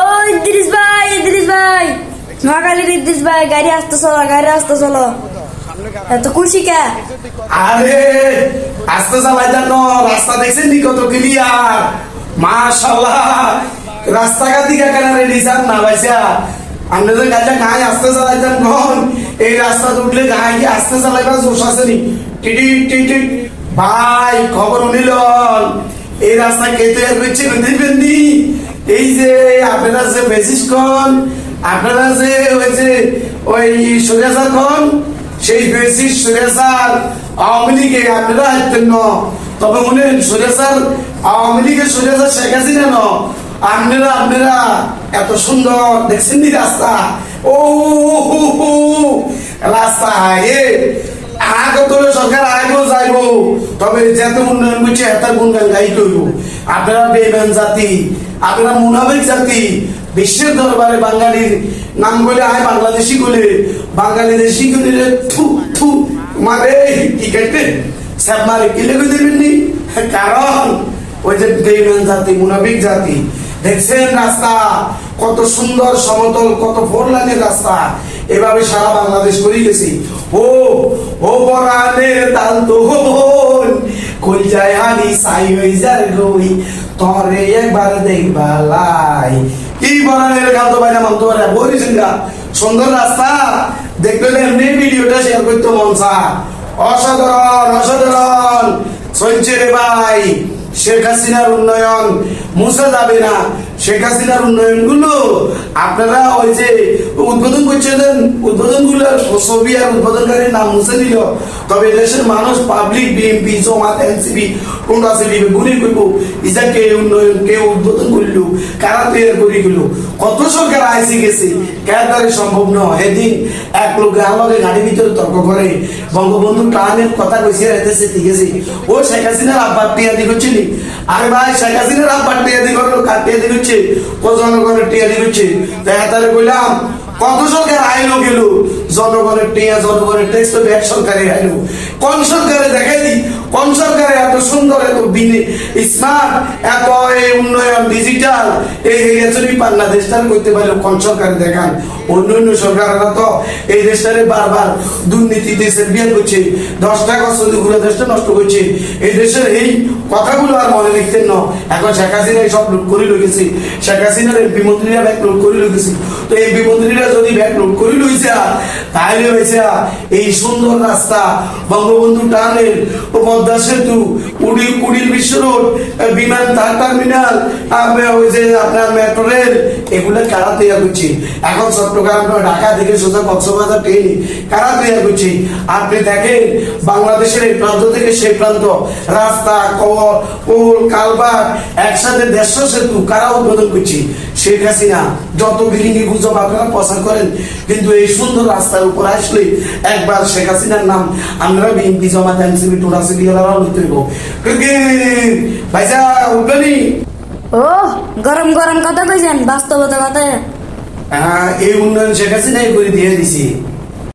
ও ইদ্রিস ভাই নোয়াখালীর ইদ্রিস ভাই, গাড়ি আসতে চলো। এত খুশি কে? আরে আস্তে চালাই জানো, রাস্তা দেখছেন নি কত ক্লিয়ার, মাশাআল্লাহ। রাস্তাঘাট দিকে কেন রেডি স্যার না ভাইসা, আপনাদের গাড়িটা গায়ে আস্তে চালাই যান কখন এই রাস্তা উঠলে গায়ে কি আস্তে চালাইবার জোশ আছে নি? টিটিট ভাই খবর নিলন, এই রাস্তা কে তৈরি করছে দেখবেন নি? এই যে আপনারা যে বেসিস খন, আপনারা যে ওই সুরেশার খন, সেই বেসিস সুরেশার আওয়ামী লীগে আপনারা হাঁটতেন ন, তবে মনে সুরেশার আওয়ামী লীগের সুরেশার শেখ হাসিনা ন। আপনারা এত সুন্দর দেখছেন নি রাস্তা? ও রাস্তা আগতলে সরকার আইবো যাইবো, তবে যেত উন্নয়ন করছে এত গুণগান গাইতে হইব। আপনারা বেইমান জাতি, আপনারা মুনাফিক জাতি। বিশ্বের দরবারে বাঙালির নাম বলে আয় বাংলাদেশি বলে, বাঙালিদেশি বলে থু থু মারে কি কেটে সব মারে কি লেগে দেবেন নি? কারণ ওই যে বেইমান জাতি, মুনাফিক জাতি। দেখছেন রাস্তা কত সুন্দর সমতল, কত ফোর লাইনের রাস্তা, এভাবে সারা বাংলাদেশ করে গেছি। ও বরানের তাল তো কই যায় হানি সাই হই যার গই, তরে একবার দেখবালাই। কি বরানের গান তো বাইনা মান তোরা বলিছেন গা, সুন্দর রাস্তা দেখলে এমনি ভিডিওটা শেয়ার করতে মন চায়। অসাধারণ চলছে রে ভাই। শেখ হাসিনার উন্নয়ন মুছে যাবে না। শেখ হাসিনার উন্নয়ন গুলো আপনারা ওই যে উদ্বোধন করছিলেন, উদ্বোধন গুলো ছবি আর উদ্বোধনকারীর নাম মুছে দিল, তবে দেশের মানুষ পাবলিক বিএনপি জামাত এনসিপি কোনটা আছে গুলি করব ইজা কে উন্নয়ন কে উদ্বোধন করল, কারা তৈরি করে গেল, কত সরকার আইসি গেছে, কার দ্বারা সম্ভব নয়। এদিন এক লোক আমাদের গাড়ির ভিতরে তর্ক করে বঙ্গবন্ধু প্রাণের কথা কইছে রেতেছে, ঠিক আছে ও শেখ হাসিনার আব্বার টিয়াদি করছিলি। আরে ভাই শেখ হাসিনার আব্বার টিয়াদি করলো, কার টিয়াদি করছে? জনগণের টিয়াদি করছে। দেখা তাহলে কইলাম কত সরকার আইলো গেল, জনগণের টিয়া জনগণের ট্যাক্স তো ব্যাগ সরকারে আইলো। কোন সরকারে দেখাই দি, কোন সরকারে এত সুন্দর, এত স্মার্ট, এত উন্নয়ন ডিজিটাল এই রেচনি পান্না দেশটার করতে পারলো? কোন সরকারে দেখান? অন্য সরকাররা তো এই দেশটারে বারবার দুর্নীতি দেশের বিয়ে করছে, 10 টাকা চুরি ঘুরে দেশটা নষ্ট করছে। এই দেশের এই কথাগুলো আর মনে লিখতেন না। এখন শেখ হাসিনা সব লুট করে লইছে, শেখ হাসিনার এমপি মন্ত্রীরা ব্যাগ লোড করে লইছে। তো এমপি মন্ত্রীরা যদি ব্যাগ লোড করে লইছে তাহলে হয়েছে এই সুন্দর রাস্তা, বঙ্গবন্ধু টানেল, পদ্মা সেতু, কুড়িল বিশ্ব রোড, বিমান টার্মিনাল, ওই যে আপনার মেট্রো রেল, এগুলো কারা তৈরি করছে? এখন চট্টগ্রাম ঢাকা থেকে সোজা কক্সবাজার ট্রেন কারা তৈরি করছে? আপনি দেখেন বাংলাদেশের এই প্রান্ত থেকে সেই প্রান্ত রাস্তা, কবর, পোল, কালভার্ট, একসাথে 150 সেতু কারা উদ্বোধন করছে? শেখ হাসিনা। যত বিলিঙ্গি গুজব আপনারা প্রচার করেন, কিন্তু এই সুন্দর রাস্তার উপর আসলে একবার শেখ হাসিনার নাম আমরা বিএনপি জামাত এনসিপি টোটাসিপি এলারা লইতে হইব। ভাইসা উঠবেনি? ও গরম কথা কইছেন, বাস্তবতা কথা। এই উন্নয়ন শেখ হাসিনাই করে দিয়ে দিছি।